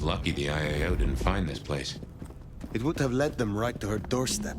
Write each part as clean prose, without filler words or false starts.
lucky the IAO didn't find this place. It would have led them right to her doorstep.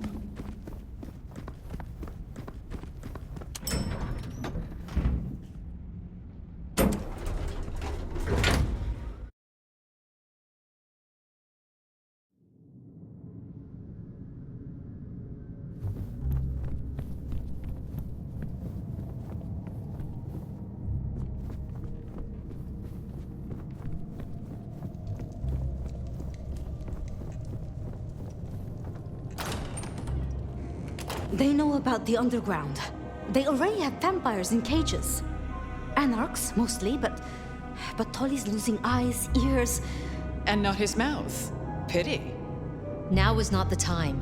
They know about the underground. They already have vampires in cages. Anarchs, mostly, but Tolly's losing eyes, ears... And not his mouth. Pity. Now is not the time.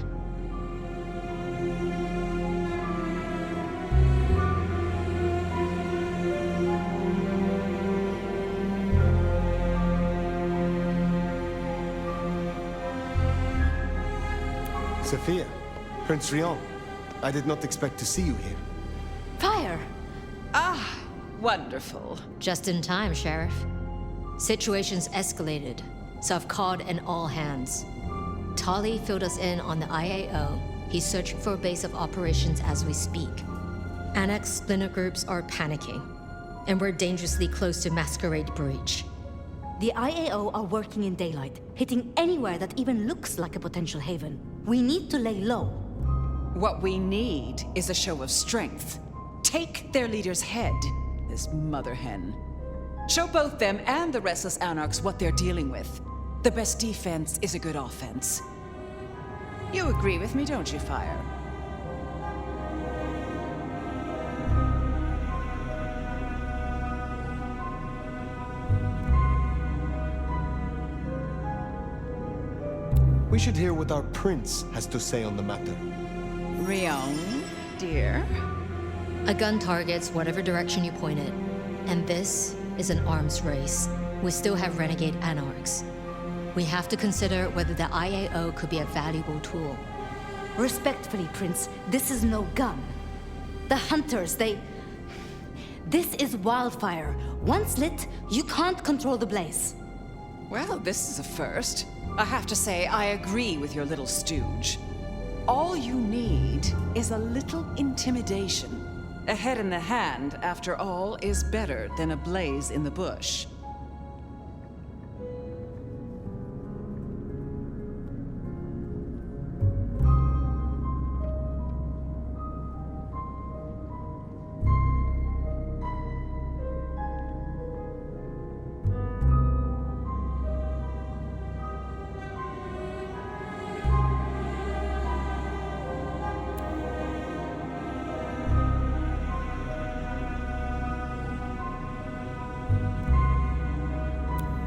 Sophia, Prince Rion, I did not expect to see you here. Fire! Ah, wonderful. Just in time, Sheriff. Situation's escalated, so I've called in all hands. Tolly filled us in on the IAO. He's searching for a base of operations as we speak. Annex splinter groups are panicking, and we're dangerously close to Masquerade Breach. The IAO are working in daylight, hitting anywhere that even looks like a potential haven. We need to lay low. What we need is a show of strength. Take their leader's head, this mother hen. Show both them and the restless anarchs what they're dealing with. The best defense is a good offense. You agree with me, don't you, Fire? We should hear what our prince has to say on the matter. Rion, dear. A gun targets whatever direction you point it, and this is an arms race. We still have renegade anarchs. We have to consider whether the IAO could be a valuable tool. Respectfully, Prince, this is no gun. The hunters, This is wildfire. Once lit, you can't control the blaze. Well, this is a first. I have to say, I agree with your little stooge. All you need is a little intimidation. A head in the hand, after all, is better than a blaze in the bush.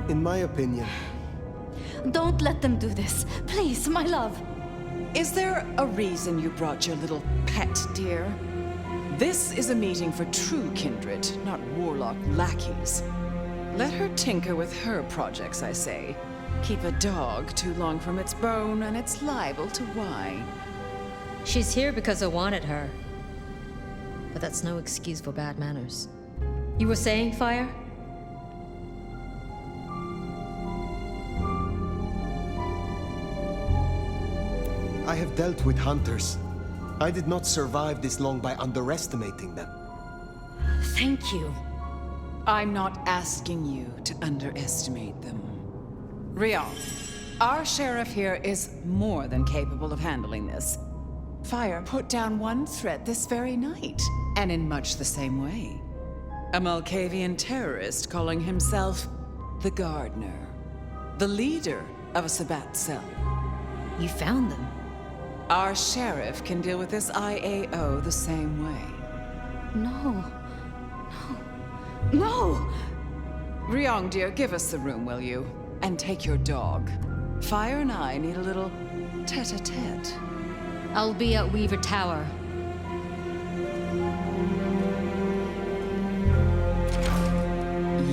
In my opinion... Don't let them do this. Please, my love. Is there a reason you brought your little pet, dear? This is a meeting for true kindred, not warlock lackeys. Let her tinker with her projects, I say. Keep a dog too long from its bone, and it's liable to whine. She's here because I wanted her. But that's no excuse for bad manners. You were saying, Fire? I have dealt with hunters. I did not survive this long by underestimating them. Thank you. I'm not asking you to underestimate them. Rion, our sheriff here is more than capable of handling this. Fire put down one threat this very night, and in much the same way. A Malkavian terrorist calling himself the Gardener, the leader of a Sabbat cell. You found them. Our sheriff can deal with this IAO the same way. No. No! Rion, dear, give us the room, will you? And take your dog. Fire and I need a little tete-a-tete. I'll be at Weaver Tower.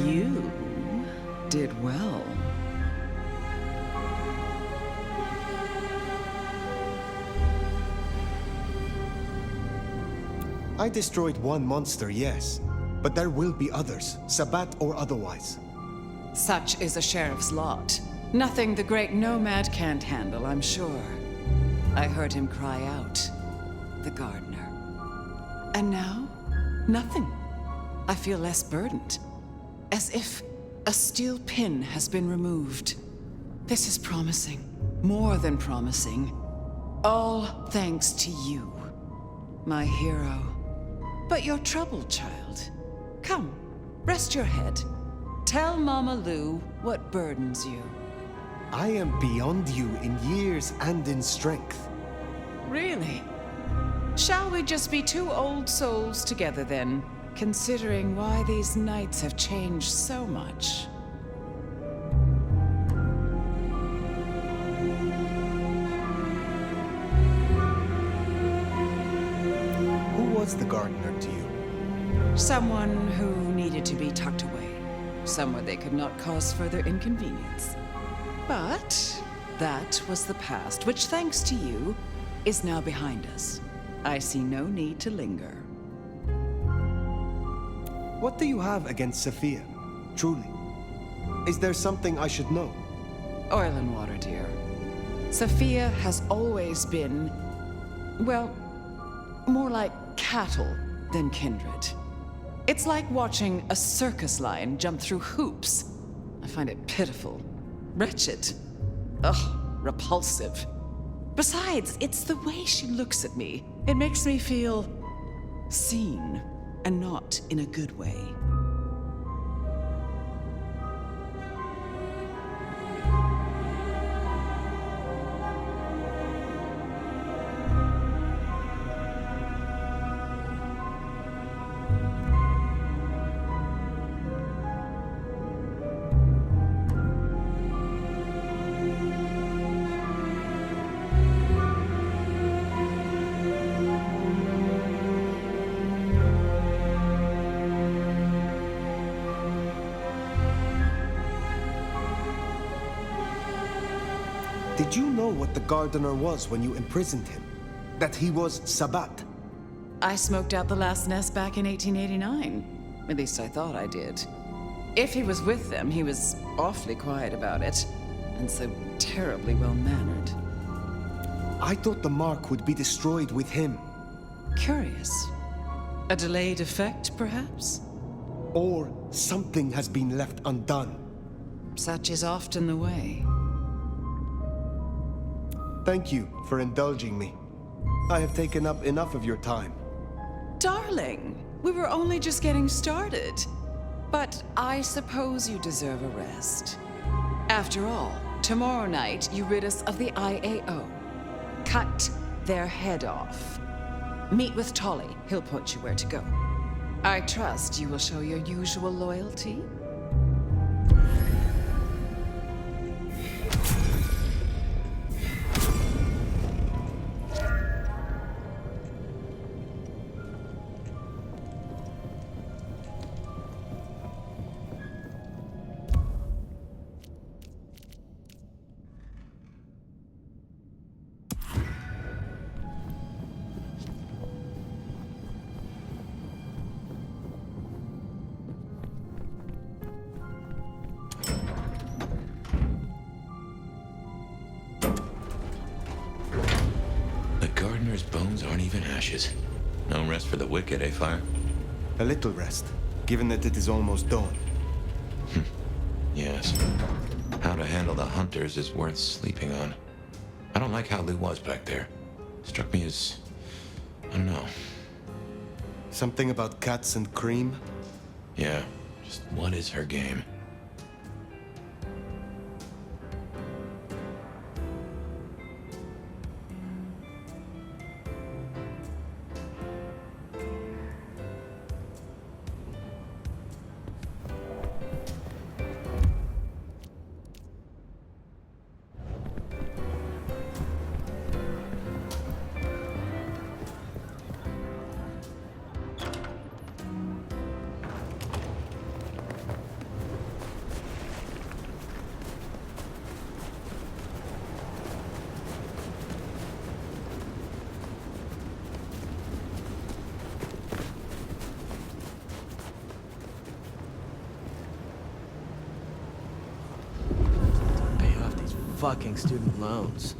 You did well. I destroyed one monster, yes. But there will be others, Sabbat or otherwise. Such is a sheriff's lot. Nothing the great nomad can't handle, I'm sure. I heard him cry out, the gardener. And now, nothing. I feel less burdened, as if a steel pin has been removed. This is promising, more than promising. All thanks to you, my hero. But you're troubled, child. Come, rest your head. Tell Mama Lou what burdens you. I am beyond you in years and in strength. Really? Shall we just be two old souls together then, considering why these nights have changed so much? Who was the gardener to you? Someone who needed to be tucked away, somewhere they could not cause further inconvenience. But that was the past, which, thanks to you, is now behind us. I see no need to linger. What do you have against Sophia? Truly. Is there something I should know? Oil and water, dear. Sophia has always been, well, more like cattle than kindred. It's like watching a circus lion jump through hoops. I find it pitiful. Wretched. Ugh, repulsive. Besides, it's the way she looks at me. It makes me feel seen, and not in a good way. Did you know what the gardener was when you imprisoned him? That he was Sabbat? I smoked out the last nest back in 1889. At least I thought I did. If he was with them, he was awfully quiet about it, and so terribly well-mannered. I thought the mark would be destroyed with him. Curious. A delayed effect, perhaps? Or something has been left undone. Such is often the way. Thank you for indulging me. I have taken up enough of your time. Darling, we were only just getting started. But I suppose you deserve a rest. After all, tomorrow night you rid us of the IAO. Cut their head off. Meet with Tolly. He'll point you where to go. I trust you will show your usual loyalty. Gardener's bones aren't even ashes. No rest for the wicked, eh, Fire? A little rest, given that it is almost dawn. Yes. How to handle the hunters is worth sleeping on. I don't like how Lou was back there. Struck me as... I don't know. Something about cats and cream? Yeah, just what is her game? fucking student loans.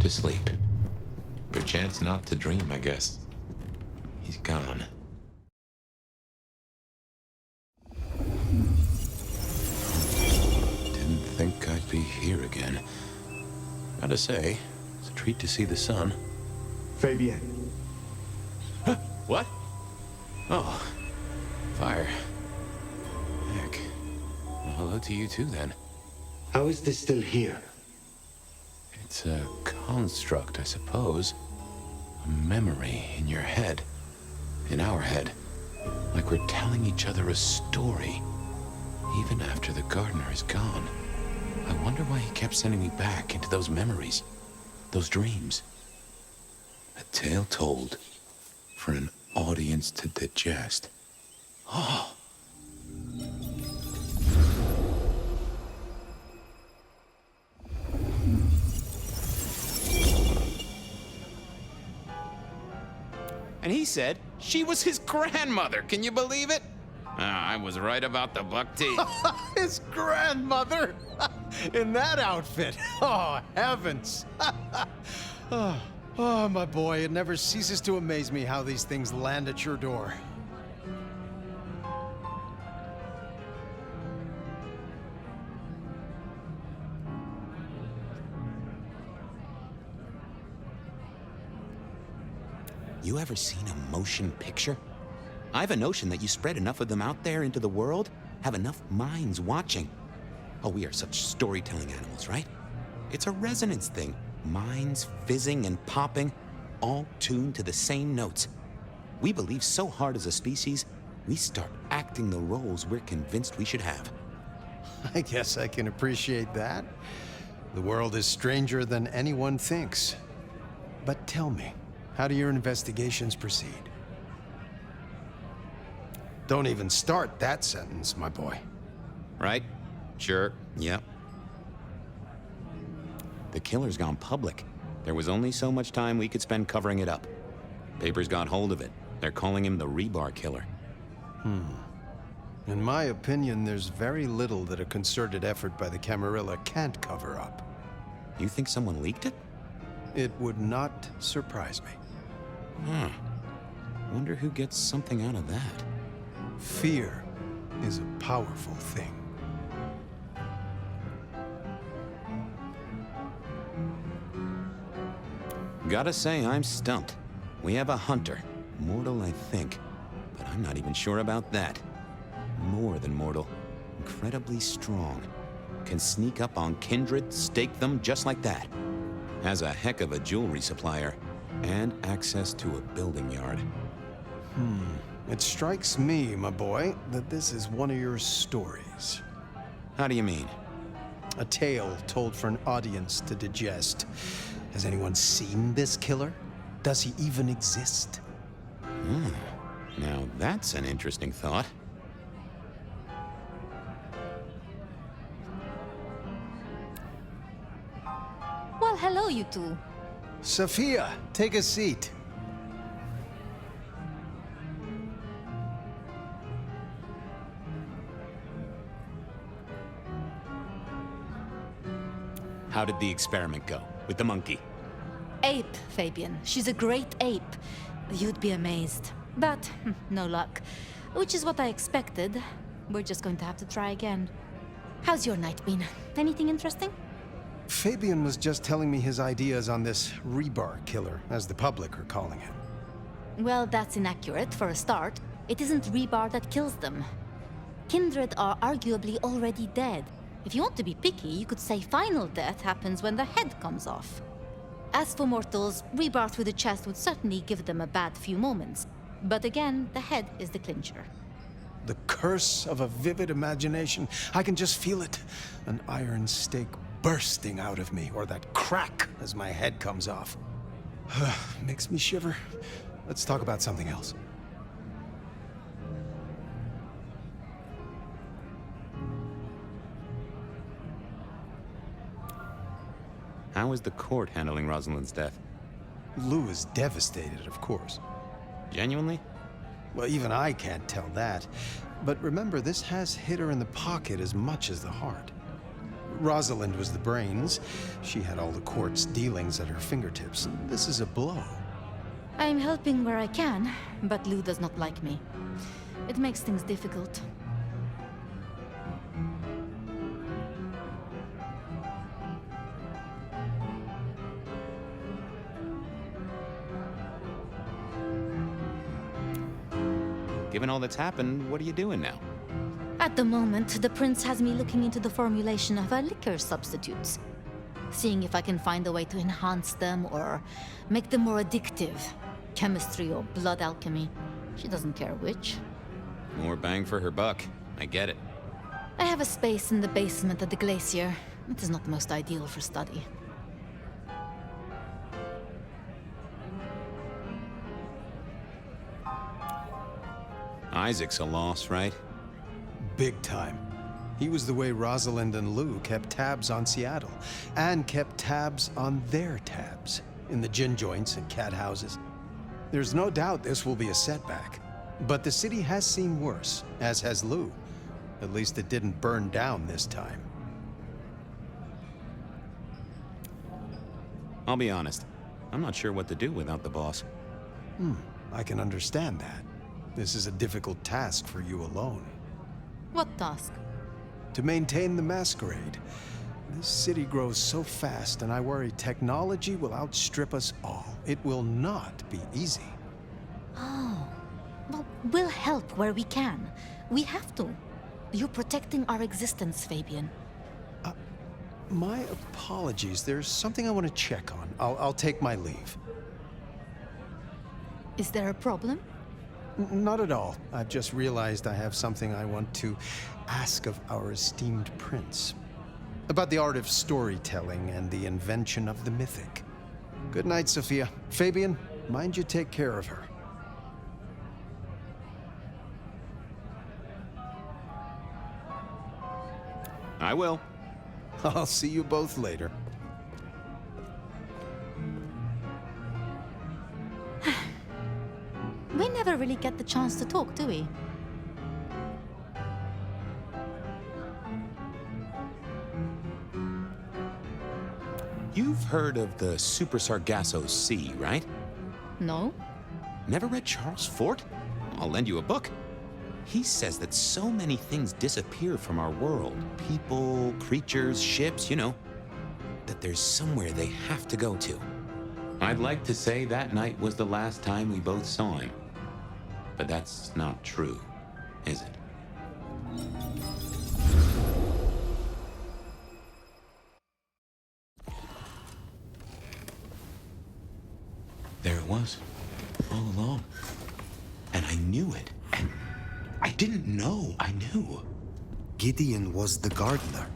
To sleep. Perchance not to dream, I guess. He's gone. Didn't think I'd be here again. Gotta say, it's a treat to see the sun. Fabienne. Huh? What? Oh. Fire. Heck. Well, hello to you too, then. How is this still here? It's a construct, I suppose. A memory in your head. In our head. Like we're telling each other a story. Even after the gardener is gone. I wonder why he kept sending me back into those memories. Those dreams. A tale told. For an audience to digest. Oh. And he said she was his grandmother. Can you believe it? I was right about the buck teeth. His grandmother? In that outfit? Oh, heavens. Oh, my boy, it never ceases to amaze me how these things land at your door. You ever seen a motion picture? I have a notion that you spread enough of them out there into the world, have enough minds watching. Oh, we are such storytelling animals, right? It's a resonance thing. Minds fizzing and popping, all tuned to the same notes. We believe so hard as a species, we start acting the roles we're convinced we should have. I guess I can appreciate that. The world is stranger than anyone thinks. But tell me, how do your investigations proceed? Don't even start that sentence, my boy. Right? Sure. Yep. The killer's gone public. There was only so much time we could spend covering it up. Papers got hold of it. They're calling him the Rebar Killer. In my opinion, there's very little that a concerted effort by the Camarilla can't cover up. You think someone leaked it? It would not surprise me. Wonder who gets something out of that. Fear is a powerful thing. Gotta say, I'm stumped. We have a hunter. Mortal, I think. But I'm not even sure about that. More than mortal. Incredibly strong. Can sneak up on kindred, stake them just like that. Has a heck of a jewelry supplier. And access to a building yard. It strikes me, my boy, that this is one of your stories. How do you mean? A tale told for an audience to digest. Has anyone seen this killer? Does he even exist? Now that's an interesting thought. Well, hello, you two. Sophia, take a seat. How did the experiment go with the monkey? Ape, Fabian. She's a great ape. You'd be amazed. But no luck. Which is what I expected. we're just going to have to try again. How's your night been? Anything interesting? Fabian was just telling me his ideas on this rebar killer, as the public are calling it. Well, that's inaccurate for a start. It isn't rebar that kills them. Kindred are arguably already dead. If you want to be picky, you could say final death happens when the head comes off. As for mortals, rebar through the chest would certainly give them a bad few moments. But again, the head is the clincher. The curse of a vivid imagination. I can just feel it. An iron stake bursting out of me, or that crack as my head comes off. Makes me shiver. Let's talk about something else. How is the court handling Rosalind's death? Lou is devastated, of course. Genuinely? Well, even I can't tell that. But remember, this has hit her in the pocket as much as the heart. Rosalind was the brains. She had all the court's dealings at her fingertips. This is a blow. I'm helping where I can, but Lou does not like me. It makes things difficult. Given all that's happened, what are you doing now? At the moment, the prince has me looking into the formulation of our liquor substitutes. Seeing if I can find a way to enhance them or make them more addictive. Chemistry or blood alchemy. She doesn't care which. More bang for her buck. I get it. I have a space in the basement of the glacier. It is not the most ideal for study. Isaac's a loss, right? Big time. He was the way Rosalind and Lou kept tabs on Seattle, and kept tabs on their tabs, in the gin joints and cat houses. There's no doubt this will be a setback, but the city has seen worse, as has Lou. At least it didn't burn down this time. I'll be honest. I'm not sure what to do without the boss. I can understand that. This is a difficult task for you alone. What task? To maintain the masquerade. This city grows so fast, and I worry technology will outstrip us all. It will not be easy. Oh. Well, we'll help where we can. We have to. You're protecting our existence, Fabian. My apologies. There's something I want to check on. I'll take my leave. Is there a problem? Not at all. I've just realized I have something I want to ask of our esteemed prince. About the art of storytelling and the invention of the mythic. Good night, Sophia. Fabian, mind you take care of her. I will. I'll see you both later. We never really get the chance to talk, do we? You've heard of the Super Sargasso Sea, right? No? Never read Charles Fort? I'll lend you a book. He says that so many things disappear from our world. People, creatures, ships, you know. That there's somewhere they have to go to. I'd like to say that night was the last time we both saw him. But that's not true, is it? There it was, all along. And I knew it. And I didn't know I knew. Gideon was the gardener.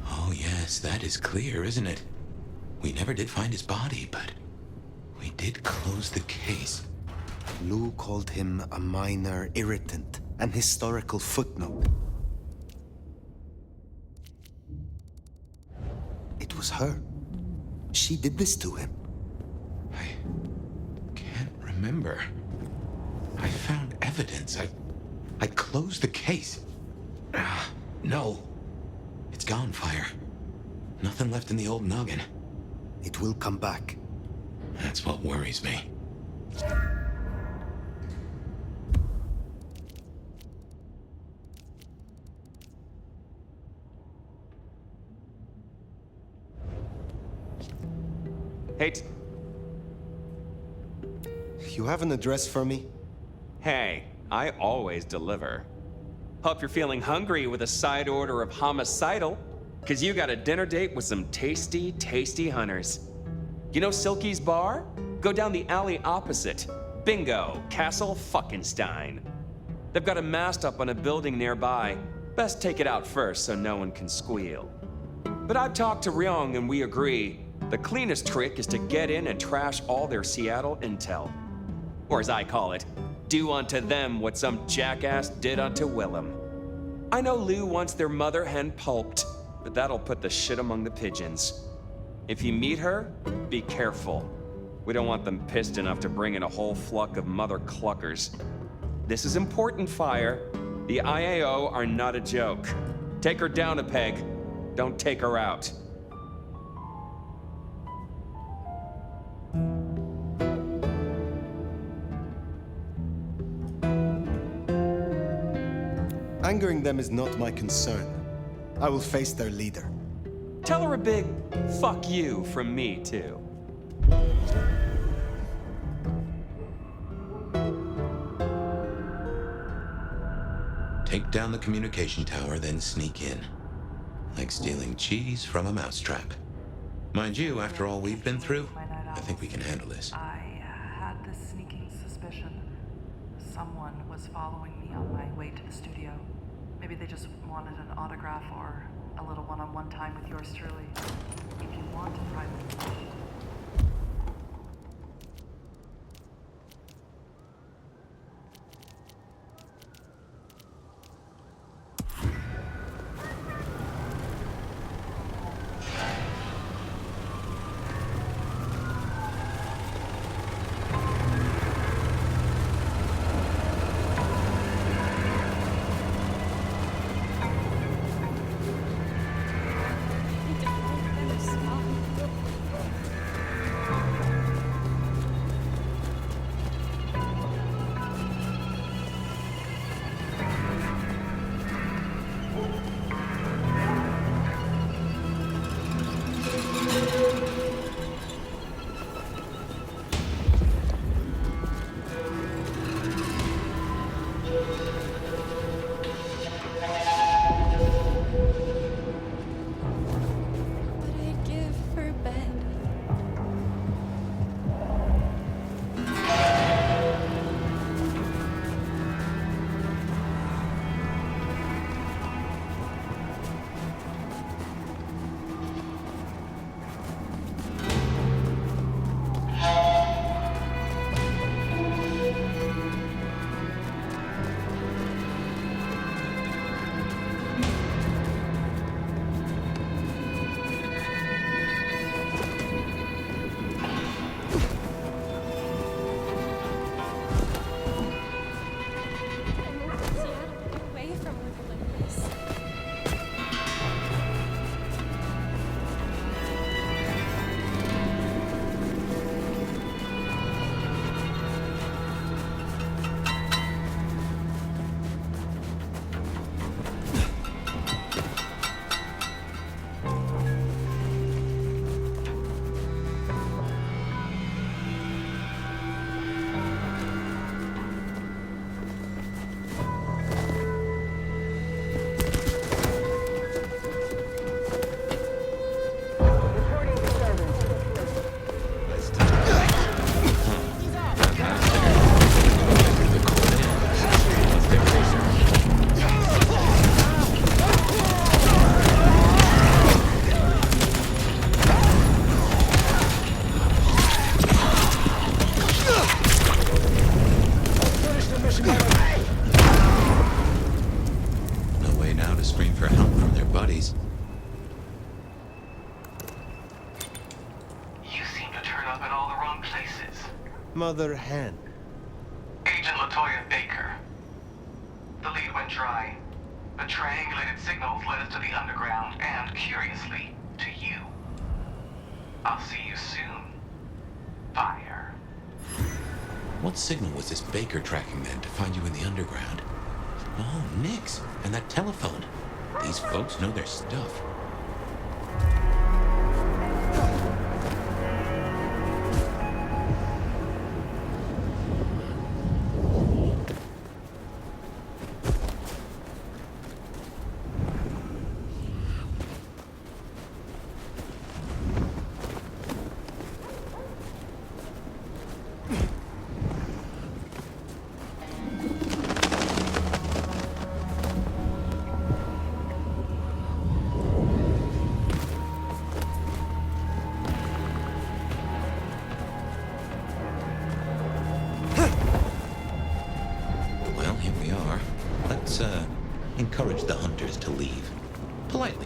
Oh, yes, that is clear, isn't it? We never did find his body, but we did close the case. Lou called him a minor irritant, an historical footnote. It was her. She did this to him. I can't remember. I found evidence. I closed the case. No. It's gone, Fire. Nothing left in the old noggin. It will come back. That's what worries me. You have an address for me? Hey, I always deliver. Hope you're feeling hungry with a side order of homicidal, because you got a dinner date with some tasty, tasty hunters. You know Silky's bar? Go down the alley opposite. Bingo, Castle Fuckenstein. They've got a mast up on a building nearby. Best take it out first so no one can squeal. But I've talked to Ryong and we agree, the cleanest trick is to get in and trash all their Seattle intel. Or as I call it, do unto them what some jackass did unto Willem. I know Lou wants their mother hen pulped, but that'll put the shit among the pigeons. If you meet her, be careful. We don't want them pissed enough to bring in a whole flock of mother cluckers. This is important, Fire. The IAO are not a joke. Take her down a peg. Don't take her out. Angering them is not my concern. I will face their leader. Tell her a big fuck you from me, too. Take down the communication tower, then sneak in. Like stealing cheese from a mousetrap. Mind you, after all we've been through, I think we can handle this. I had this sneaking suspicion. Someone was following me on my way to the studio. Maybe they just wanted an autograph or a little one-on-one time with yours truly. If you want a private relationship. Mother hen. Agent LaToya Baker. The lead went dry. The triangulated signals led us to the underground and, curiously, to you. I'll see you soon. Fire. What signal was this Baker tracking then to find you in the underground? Oh, Nix, and that telephone. These folks know their stuff.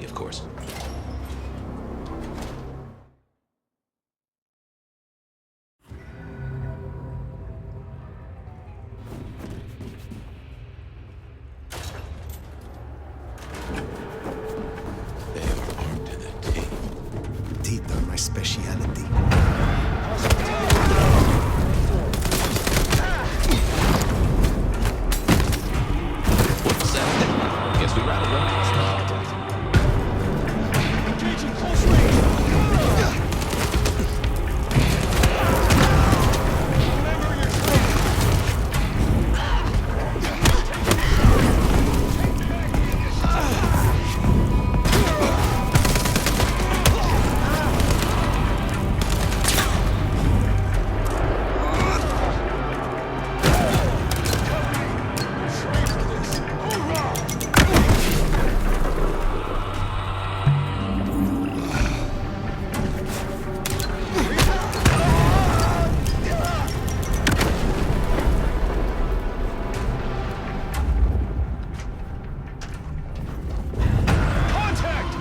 of course. They are armed to the teeth. Teeth are my speciality. What's that? Guess we rattled them. Engaging close range! Remember your training! Contact!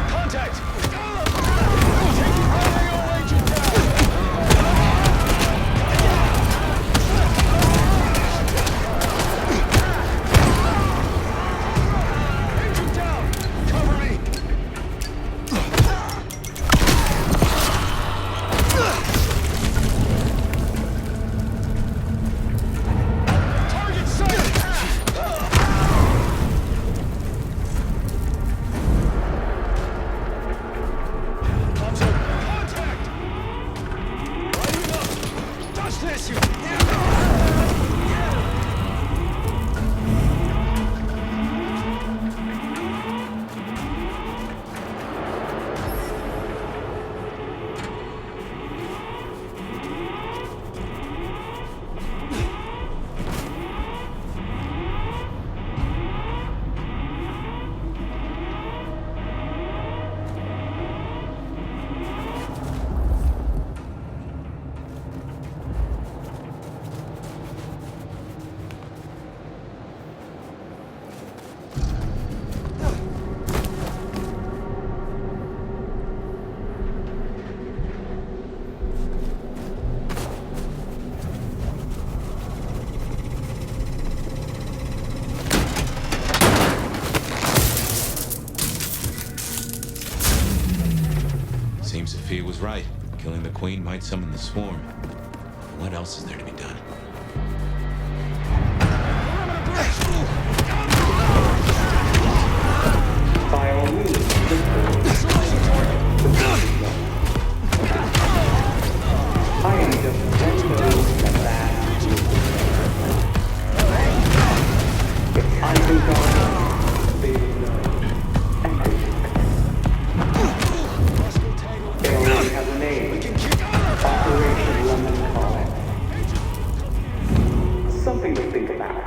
Contact! Taking IAO agent down! Agent down! Cover me! Target sighted! Comms open. Contact! Lighting up! Touch this, you... Seems Sophia was right. Killing the Queen might summon the swarm. What else is there to be done? By all means, I am just one of those that if I think on they will know everything. It already has a name. Operation Lemon Calling. Something to think about.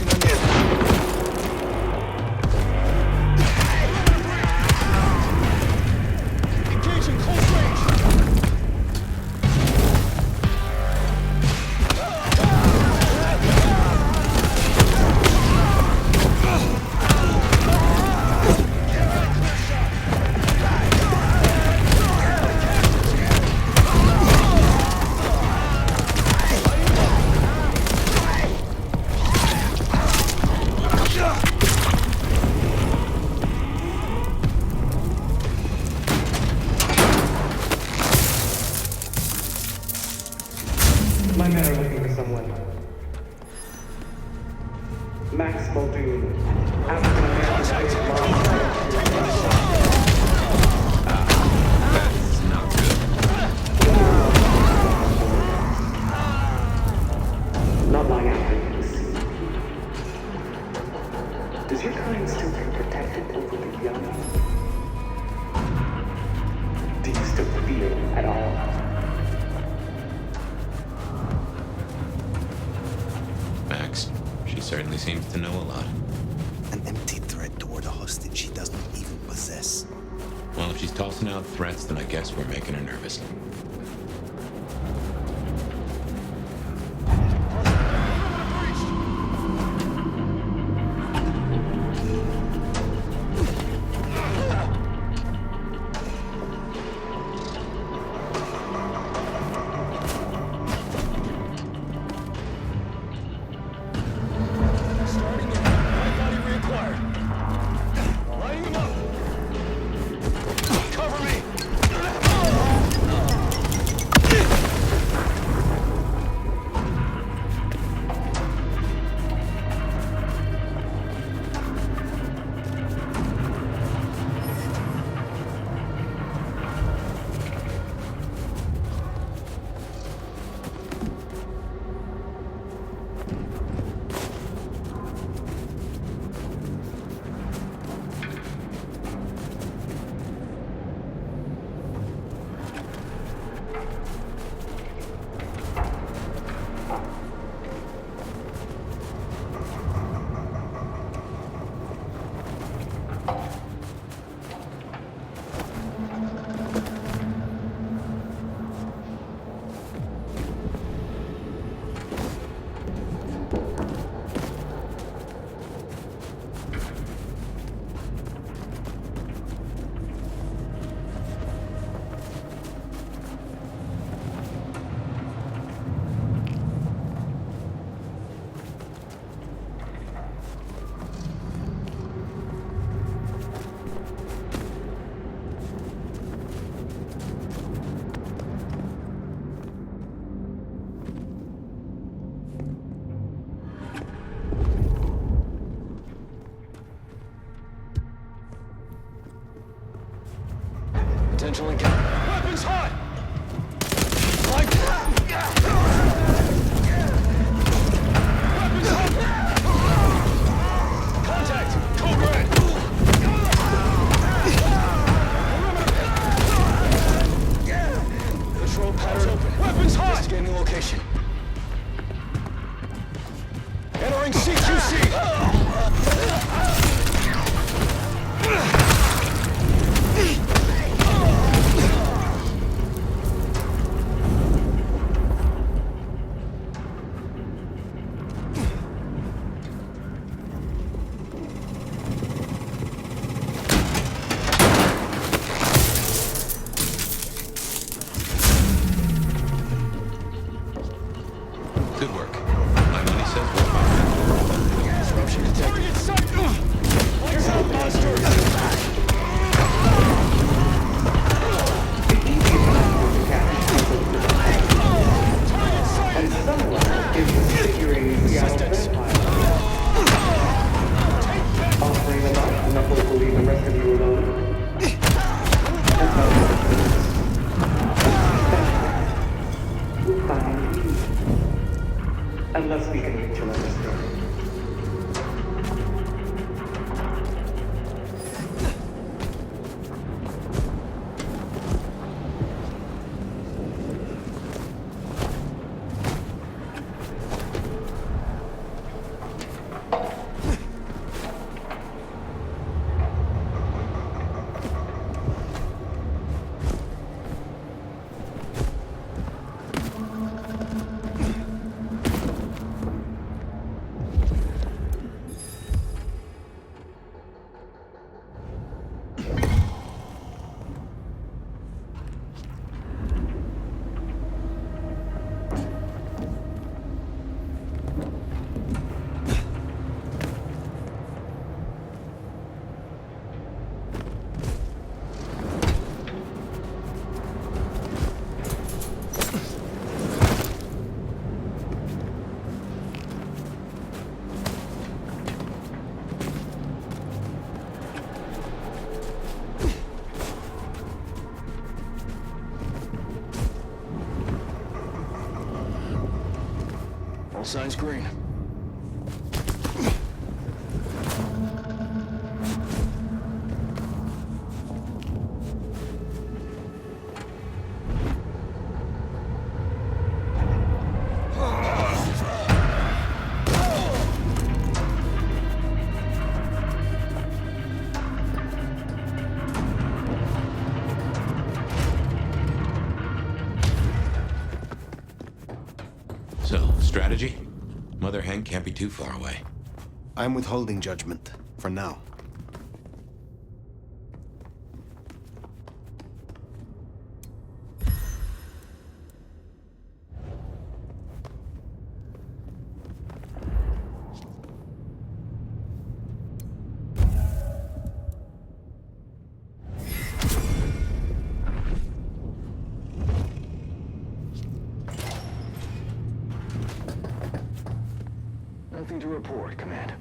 location I need. Engaging close range. My men are looking for someone. Max Muldoon, African-American That's not good. not long after you see. Does your kind still feel protected over the young? Do you still feel at all? Max, she certainly seems to know a lot. An empty threat toward a hostage she doesn't even possess. Well, if she's tossing out threats, then I guess we're making her nervous. Starting in. Right body reacquired. Lighting him up. Cover me. Potential encounter. Weapons hot! Like weapons hot! Contact! Cobra! Patrol pattern open. Weapons hot! Investigating location. Entering CQC! Good work. My money says we're fine. Disruption detected. Target sight! Here's out, monster! Target sight! And someone is configuring Seattle Vampire, offering enough knuckles to leave the rest of you alone. We'll find you. Unless we can reach an understanding. Signs green. So, strategy? Mother Hen can't be too far away. I'm withholding judgment, for now. Nothing to report, Command.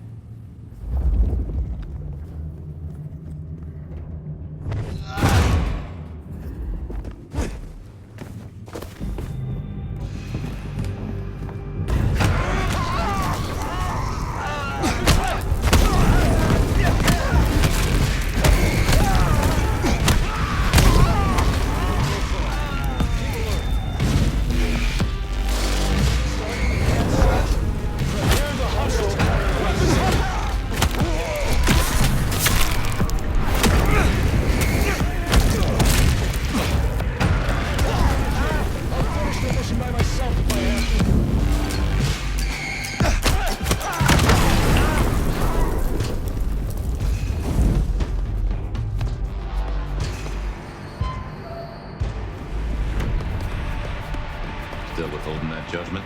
Still withholding that judgment?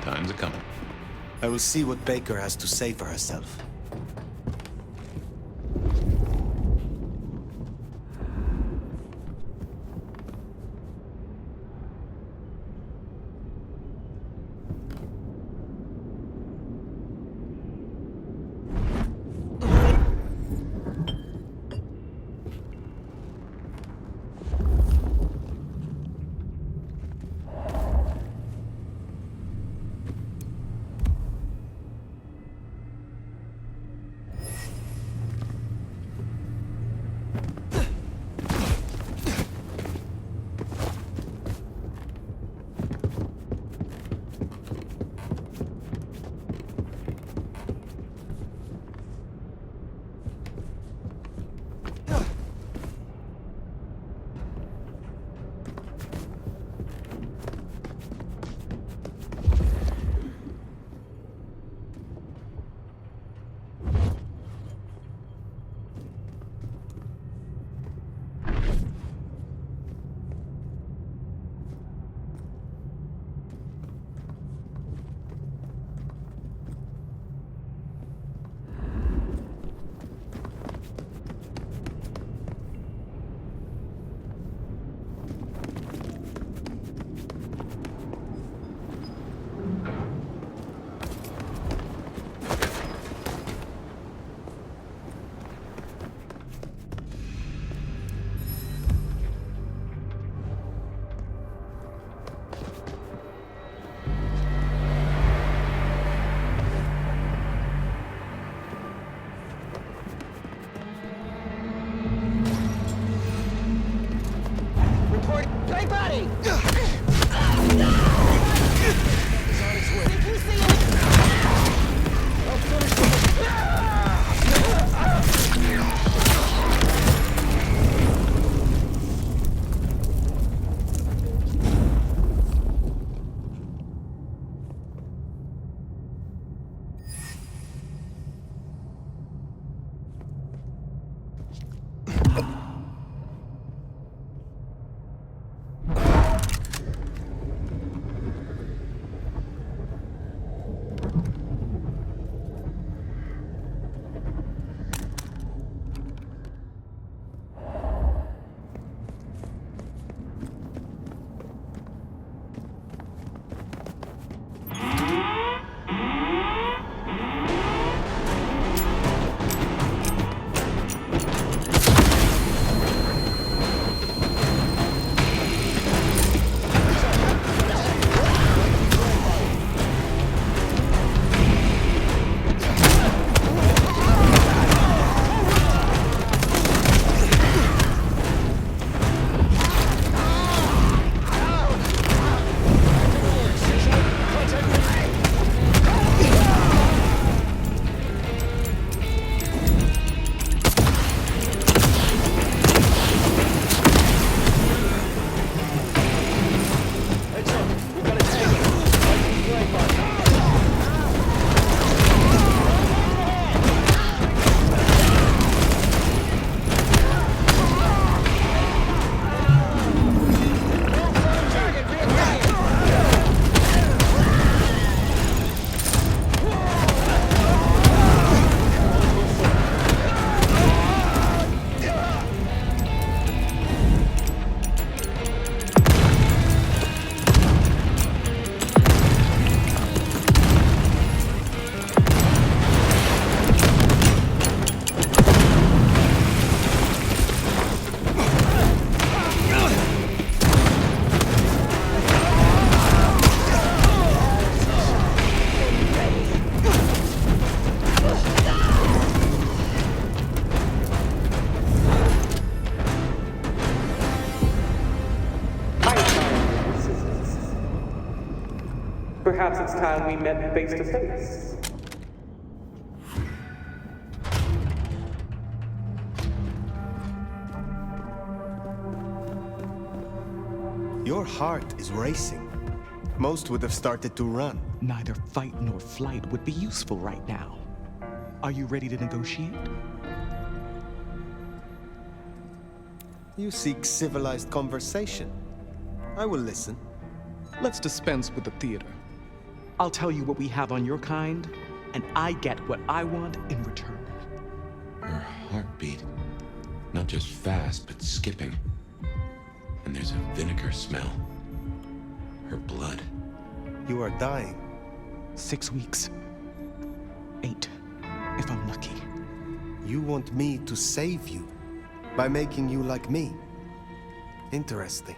Time's a-coming. I will see what Baker has to say for herself. Perhaps it's time we met face to face. Your heart is racing. Most would have started to run. Neither fight nor flight would be useful right now. Are you ready to negotiate? You seek civilized conversation. I will listen. Let's dispense with the theater. I'll tell you what we have on your kind, and I get what I want in return. Her heartbeat. Not just fast, but skipping. And there's a vinegar smell. Her blood. You are dying. 6 weeks. 8, if I'm lucky. You want me to save you by making you like me. Interesting.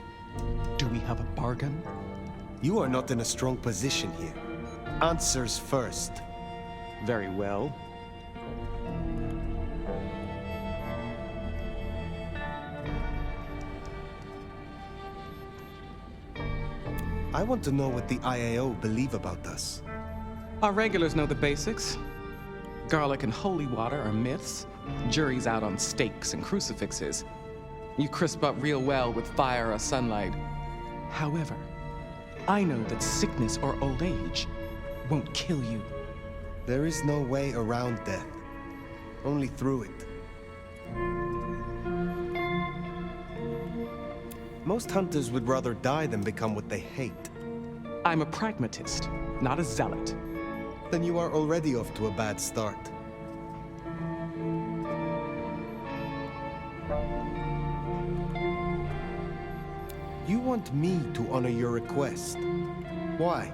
Do we have a bargain? You are not in a strong position here. Answers first. Very well. I want to know what the IAO believe about us. Our regulars know the basics. Garlic and holy water are myths. Jury's out on stakes and crucifixes. You crisp up real well with fire or sunlight. However, I know that sickness or old age won't kill you. There is no way around death. Only through it. Most hunters would rather die than become what they hate. I'm a pragmatist, not a zealot. Then you are already off to a bad start. You want me to honor your request. Why?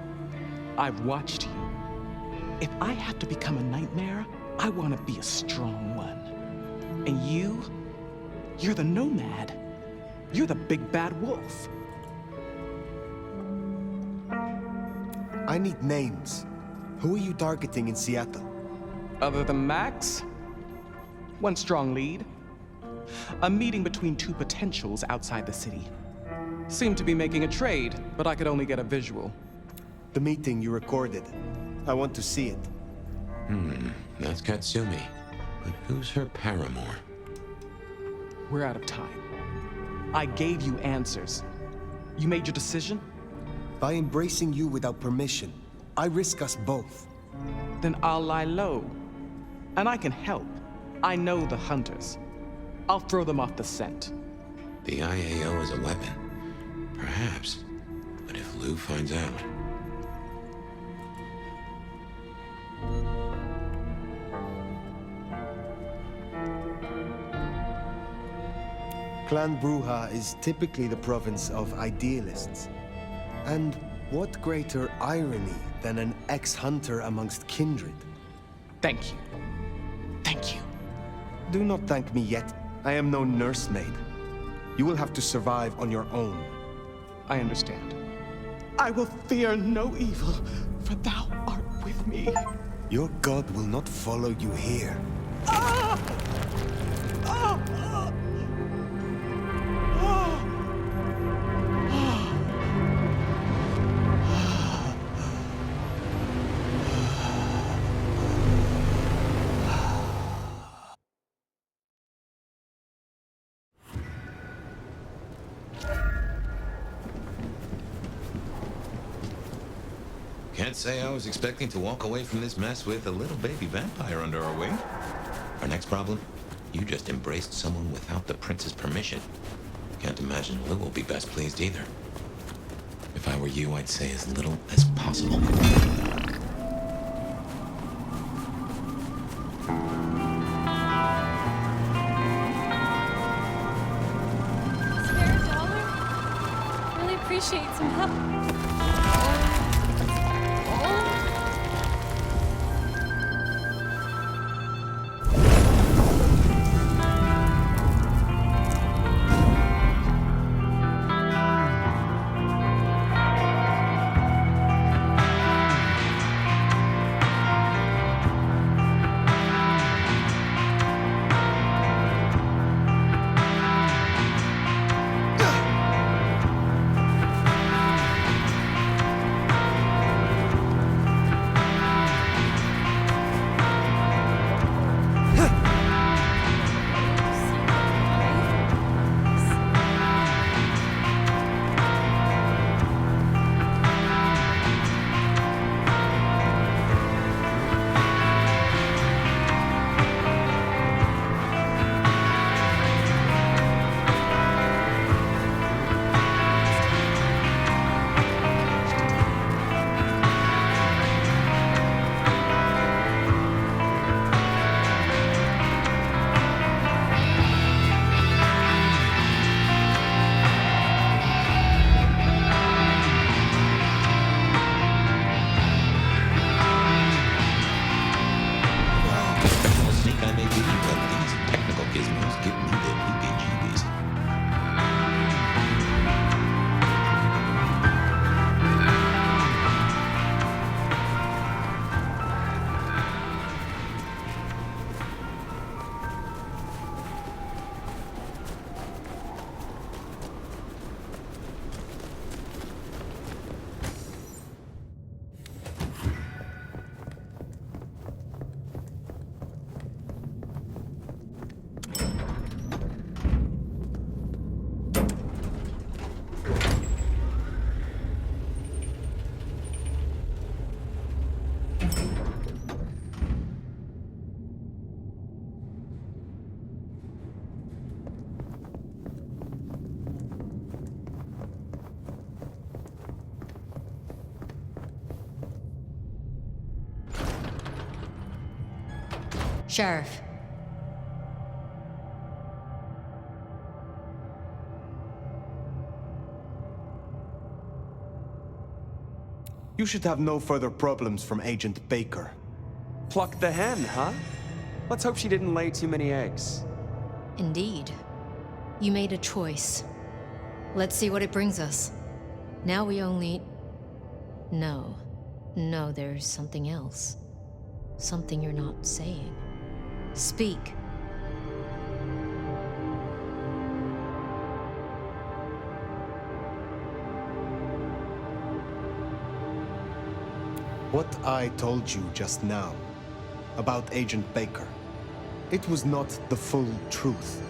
I've watched you. If I have to become a nightmare, I want to be a strong one. And you're the nomad. You're the big bad wolf. I need names. Who are you targeting in Seattle? Other than Max? One strong lead. A meeting between two potentials outside the city. Seemed to be making a trade, but I could only get a visual. The meeting you recorded. I want to see it. That's Katsumi. But who's her paramour? We're out of time. I gave you answers. You made your decision? By embracing you without permission, I risk us both. Then I'll lie low. And I can help. I know the hunters. I'll throw them off the scent. The IAO is a weapon. Perhaps. But if Lou finds out... Clan Bruja is typically the province of idealists. And what greater irony than an ex-hunter amongst kindred? Thank you. Thank you. Do not thank me yet. I am no nursemaid. You will have to survive on your own. I understand. I will fear no evil, for thou art with me. Your god will not follow you here. Ah! Ah! Ah! Can't say I was expecting to walk away from this mess with a little baby vampire under our wing. Our next problem? You just embraced someone without the prince's permission. Can't imagine Lou will be best pleased either. If I were you, I'd say as little as possible. Spare a dollar? Really appreciate some help. gizmos give me the heebie-jeebies. Sheriff. You should have no further problems from Agent Baker. Pluck the hen, huh? Let's hope she didn't lay too many eggs. Indeed. You made a choice. Let's see what it brings us. Now we only... No. No, there's something else. Something you're not saying. Speak. What I told you just now about Agent Baker, it was not the full truth.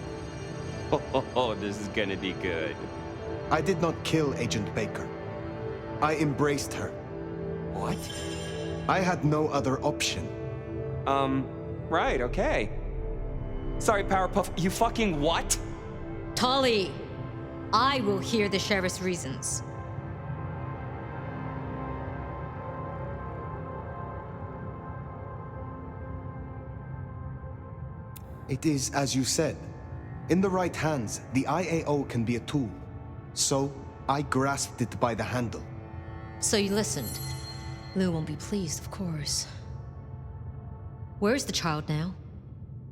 Oh, this is gonna be good. I did not kill Agent Baker. I embraced her. What? I had no other option. Right, okay. Sorry, Powerpuff, you fucking what? Tali! I will hear the sheriff's reasons. It is as you said. In the right hands, the IAO can be a tool. So, I grasped it by the handle. So you listened. Lou won't be pleased, of course. Where's the child now?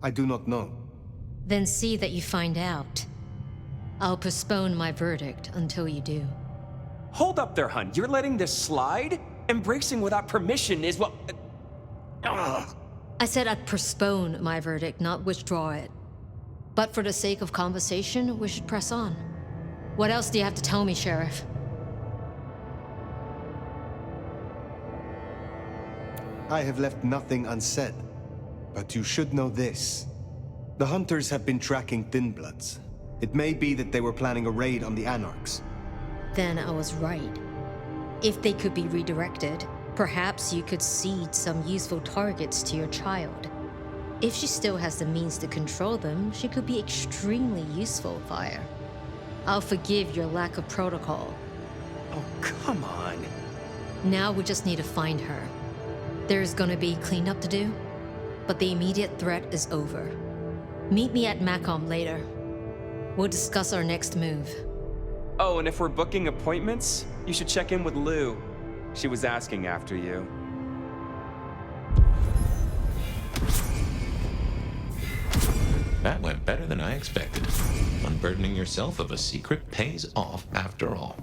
I do not know. Then see that you find out. I'll postpone my verdict until you do. Hold up there, hun. You're letting this slide? Embracing without permission is what... Ugh. I said I'd postpone my verdict, not withdraw it. But for the sake of conversation, we should press on. What else do you have to tell me, Sheriff? I have left nothing unsaid. But you should know this. The hunters have been tracking Thin Bloods. It may be that they were planning a raid on the Anarchs. Then I was right. If they could be redirected, perhaps you could seed some useful targets to your child. If she still has the means to control them, she could be extremely useful, Fire. I'll forgive your lack of protocol. Oh, come on. Now we just need to find her. There's gonna be cleanup to do, but the immediate threat is over. Meet me at Macomb later. We'll discuss our next move. Oh, and if we're booking appointments, you should check in with Lou. She was asking after you. That went better than I expected. Unburdening yourself of a secret pays off after all.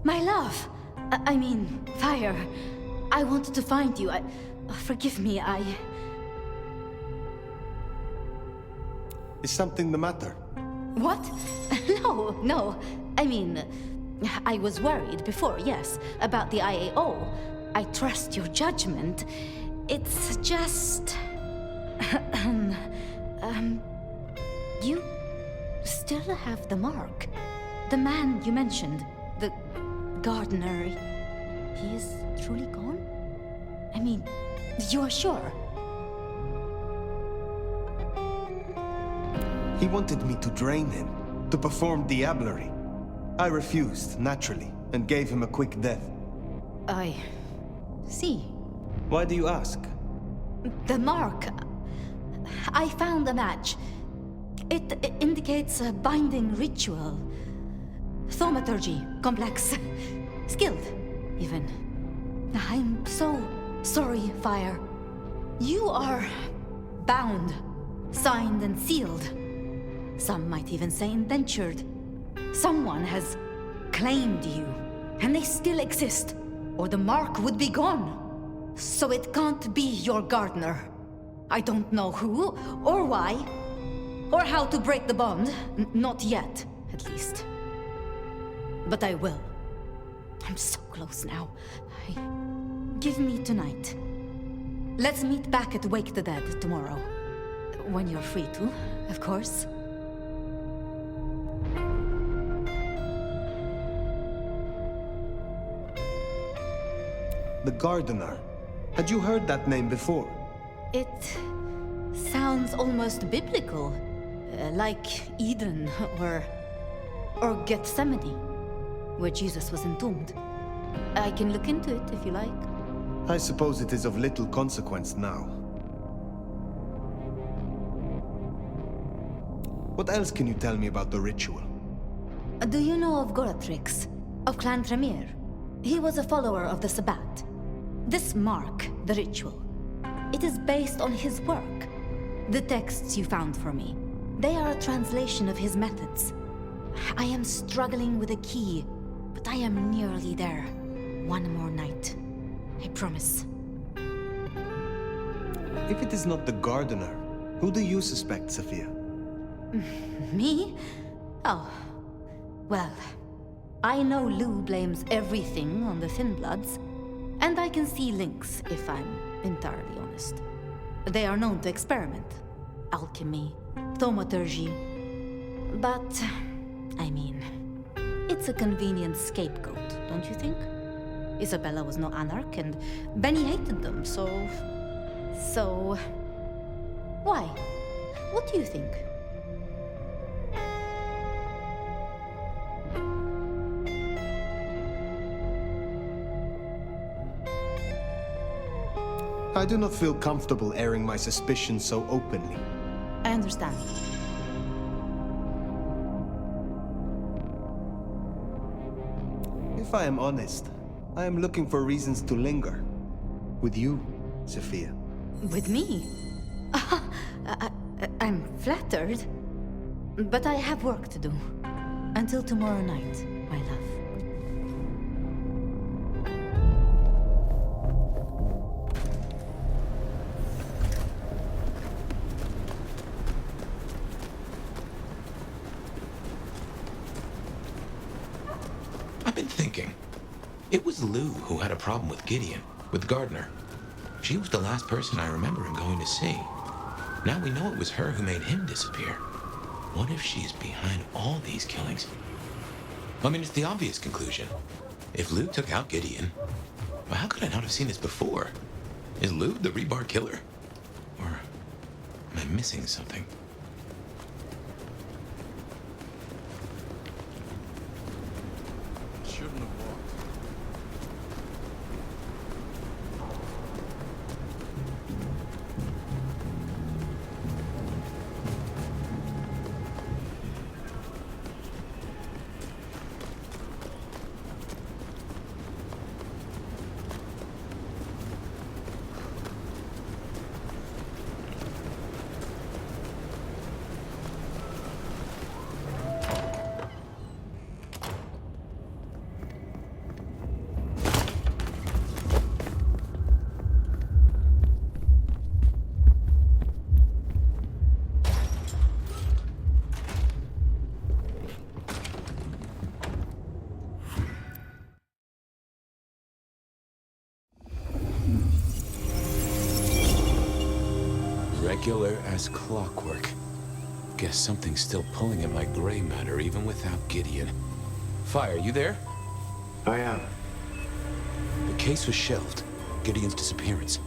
My love! I mean, Fire. I wanted to find you. Forgive me, Is something the matter? What? No. I mean, I was worried before, yes, about the IAO. I trust your judgment. It's just... You still have the mark. The man you mentioned, the gardener, he is truly gone? I mean, you are sure? He wanted me to drain him, to perform diablerie. I refused, naturally, and gave him a quick death. I see. Why do you ask? The mark. I found a match. It indicates a binding ritual. Thaumaturgy, complex. Skilled, even. I'm so sorry, Fire. You are bound, signed and sealed. Some might even say indentured. Someone has claimed you, and they still exist, or the mark would be gone. So it can't be your gardener. I don't know who, or why, or how to break the bond. Not yet, at least. But I will. I'm so close now. Give me tonight. Let's meet back at Wake the Dead tomorrow. When you're free to, of course. The Gardener. Had you heard that name before? It sounds almost biblical. Like Eden or Gethsemane, where Jesus was entombed. I can look into it if you like. I suppose it is of little consequence now. What else can you tell me about the ritual? Do you know of Goratrix, of Clan Tremere? He was a follower of the Sabbat. This mark, the ritual, it is based on his work. The texts you found for me, they are a translation of his methods. I am struggling with a key, but I am nearly there. One more night. I promise. If it is not the Gardener, who do you suspect, Sophia? Me? Oh. Well, I know Lou blames everything on the Thin Bloods, and I can see links if I'm entirely honest. They are known to experiment. Alchemy, thaumaturgy. But, I mean, it's a convenient scapegoat, don't you think? Isabella was no anarch, and Benny hated them, so... Why? What do you think? I do not feel comfortable airing my suspicions so openly. I understand. If I am honest, I am looking for reasons to linger. With you, Sophia. With me? I'm flattered. But I have work to do. Until tomorrow night, my love. I've been thinking. It was Lou who had a problem with Gideon, with Gardner. She was the last person I remember him going to see. Now we know it was her who made him disappear. What if she is behind all these killings? I mean, it's the obvious conclusion. If Lou took out Gideon, well, how could I not have seen this before? Is Lou the rebar killer? Or am I missing something? Shouldn't have walked. Regular as clockwork. Guess something's still pulling at my gray matter even without Gideon. Fire, you there? I am. The case was shelved. Gideon's disappearance.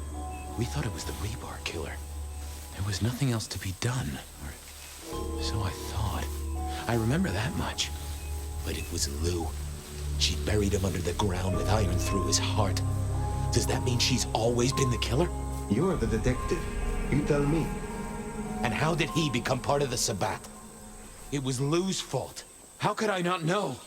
We thought it was the rebar killer. There was nothing else to be done. Or So I thought. I remember that much. But it was Lou. She buried him under the ground with iron through his heart. Does that mean she's always been the killer? You're the detective. You tell me. And how did he become part of the Sabbath? It was Lou's fault. How could I not know?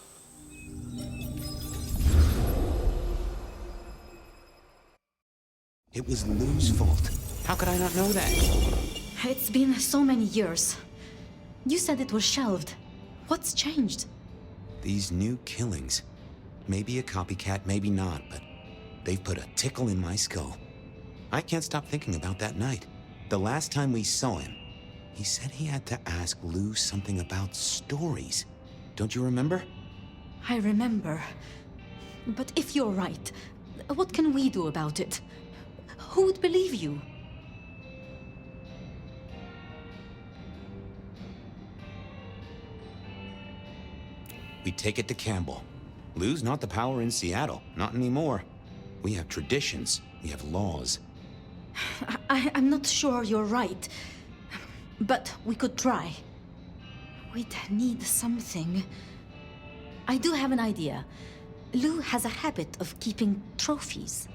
It was Lou's fault. How could I not know that? It's been so many years. You said it was shelved. What's changed? These new killings. Maybe a copycat, maybe not, but they've put a tickle in my skull. I can't stop thinking about that night. The last time we saw him, he said he had to ask Lou something about stories. Don't you remember? I remember. But if you're right, what can we do about it? Who would believe you? We take it to Campbell. Lou's not the power in Seattle, not anymore. We have traditions, we have laws. I'm not sure you're right, but we could try. We'd need something. I do have an idea. Lou has a habit of keeping trophies.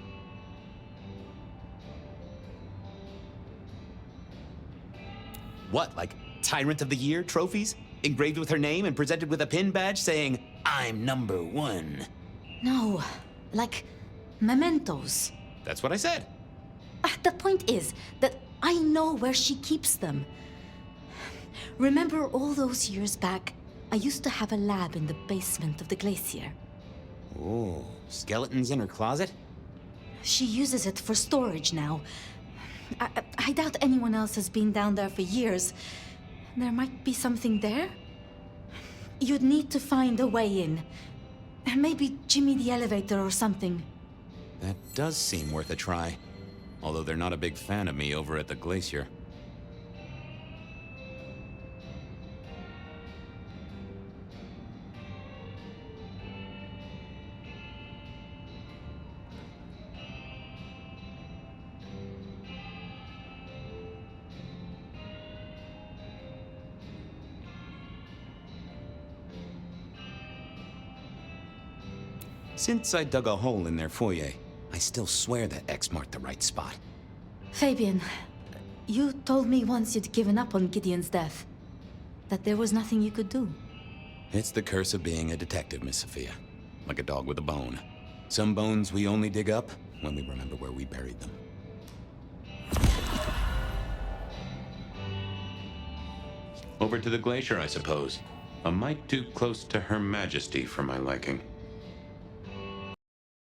What, like Tyrant of the Year trophies? Engraved with her name and presented with a pin badge saying, "I'm #1. No, like mementos. That's what I said. The point is that I know where she keeps them. Remember all those years back, I used to have a lab in the basement of the glacier. Oh, skeletons in her closet? She uses it for storage now. I doubt anyone else has been down there for years. There might be something there. You'd need to find a way in. Maybe Jimmy the elevator or something. That does seem worth a try. Although they're not a big fan of me over at the glacier. Since I dug a hole in their foyer, I still swear that X marked the right spot. Fabian, you told me once you'd given up on Gideon's death. That there was nothing you could do. It's the curse of being a detective, Miss Sophia. Like a dog with a bone. Some bones we only dig up when we remember where we buried them. Over to the glacier, I suppose. A mite too close to Her Majesty for my liking.